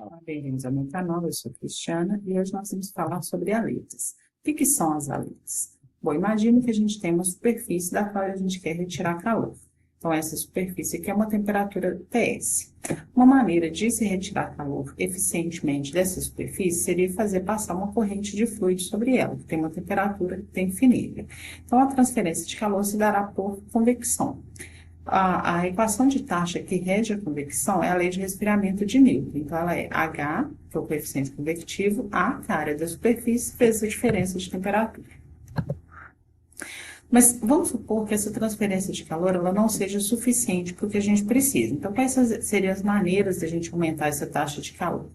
Olá, bem-vindos ao meu canal, eu sou Cristiana e hoje nós vamos falar sobre aletas. O que são as aletas? Bom, imagine que a gente tem uma superfície da qual a gente quer retirar calor. Então, essa superfície aqui é uma temperatura TS. Uma maneira de se retirar calor eficientemente dessa superfície seria fazer passar uma corrente de fluido sobre ela, que tem uma temperatura que tem infinita. Então, a transferência de calor se dará por convecção. A equação de taxa que rege a convecção é a lei de resfriamento de Newton. Então, ela é H, que é o coeficiente convectivo, A, que é a área da superfície, vezes a diferença de temperatura. Mas vamos supor que essa transferência de calor ela não seja suficiente para o que a gente precisa. Então, quais seriam as maneiras de a gente aumentar essa taxa de calor?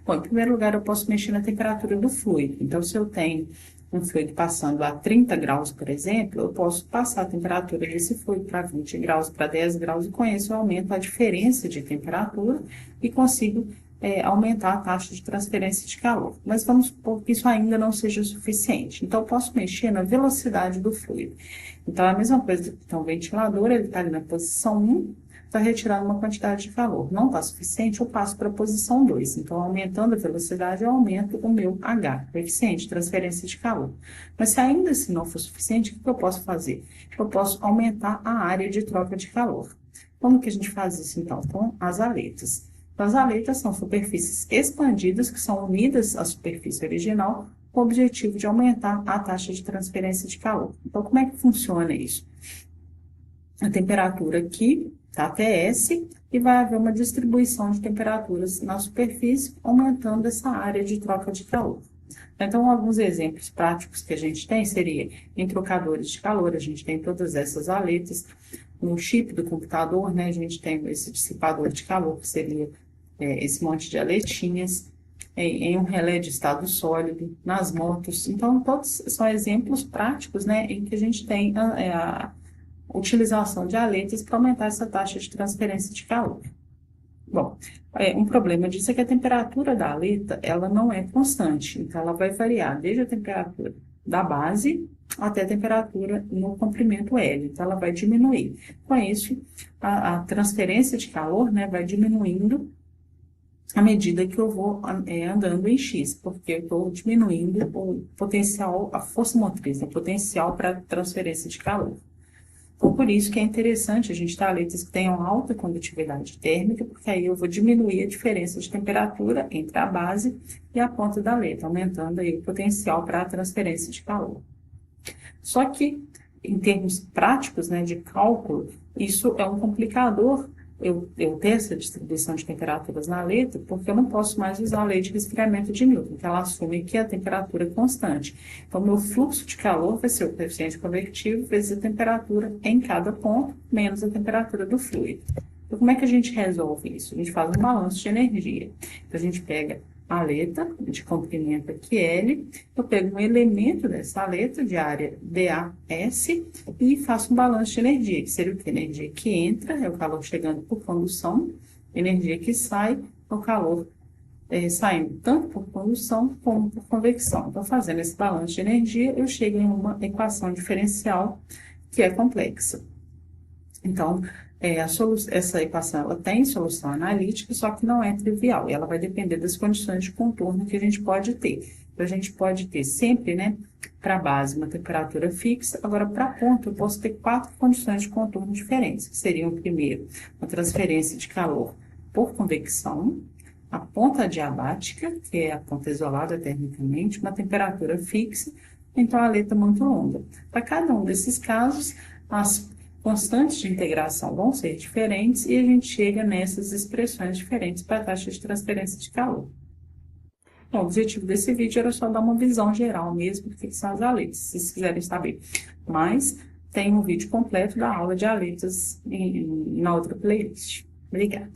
Bom, em primeiro lugar, eu posso mexer na temperatura do fluido. Então, se eu tenho um fluido passando a 30 graus, por exemplo, eu posso passar a temperatura desse fluido para 20 graus, para 10 graus, e com isso eu aumento a diferença de temperatura e consigo aumentar a taxa de transferência de calor. Mas vamos supor que isso ainda não seja suficiente. Então, eu posso mexer na velocidade do fluido. Então, a mesma coisa, então, o ventilador, ele está ali na posição 1, está retirando uma quantidade de calor. Não está suficiente, eu passo para a posição 2. Então, aumentando a velocidade, eu aumento o meu H, coeficiente de transferência de calor. Mas se ainda assim não for suficiente, o que eu posso fazer? Eu posso aumentar a área de troca de calor. Como que a gente faz isso, então? Com as aletas. As aletas são superfícies expandidas que são unidas à superfície original com o objetivo de aumentar a taxa de transferência de calor. Então, como é que funciona isso? A temperatura aqui está TS e vai haver uma distribuição de temperaturas na superfície, aumentando essa área de troca de calor. Então, alguns exemplos práticos que a gente tem seria em trocadores de calor, a gente tem todas essas aletas. No chip do computador, né, a gente tem esse dissipador de calor, que seria esse monte de aletinhas, em um relé de estado sólido, nas motos. Então, todos são exemplos práticos, né, em que a gente tem a utilização de aletas para aumentar essa taxa de transferência de calor. Bom, um problema disso é que a temperatura da aleta, ela não é constante, então ela vai variar desde a temperatura da base até a temperatura no comprimento L, então ela vai diminuir. Com isso, a transferência de calor, né, vai diminuindo à medida que eu vou andando em X, porque eu estou diminuindo o potencial, a força motriz, o potencial para transferência de calor. Então, por isso que é interessante a gente ter aletas que tenham alta condutividade térmica, porque aí eu vou diminuir a diferença de temperatura entre a base e a ponta da aleta, aumentando aí o potencial para a transferência de calor. Só que, em termos práticos, né, de cálculo, isso é um complicador, eu ter essa distribuição de temperaturas na aleta, porque eu não posso mais usar a lei de resfriamento de Newton, que ela assume que a temperatura é constante. Então, meu fluxo de calor vai ser o coeficiente convectivo vezes a temperatura em cada ponto, menos a temperatura do fluido. Então, como é que a gente resolve isso? A gente faz um balanço de energia. Então, a gente pega a aleta de comprimento aqui L, eu pego um elemento dessa aleta de área DAS e faço um balanço de energia, que seria o que? Energia que entra, é o calor chegando por condução, energia que sai, é o calor saindo tanto por condução como por convecção. Então, fazendo esse balanço de energia, eu chego em uma equação diferencial que é complexa. Então, essa equação ela tem solução analítica, só que não é trivial. E ela vai depender das condições de contorno que a gente pode ter. Então, a gente pode ter sempre, né, para a base, uma temperatura fixa. Agora, para a ponta, eu posso ter 4 condições de contorno diferentes, que seriam, primeiro, uma transferência de calor por convecção, a ponta adiabática, que é a ponta isolada termicamente, uma temperatura fixa, então a aleta muito longa. Para cada um desses casos, as constantes de integração vão ser diferentes e a gente chega nessas expressões diferentes para a taxa de transferência de calor. Bom, o objetivo desse vídeo era só dar uma visão geral mesmo do que são as aletas, se vocês quiserem saber. Mas tem um vídeo completo da aula de aletas na outra playlist. Obrigada.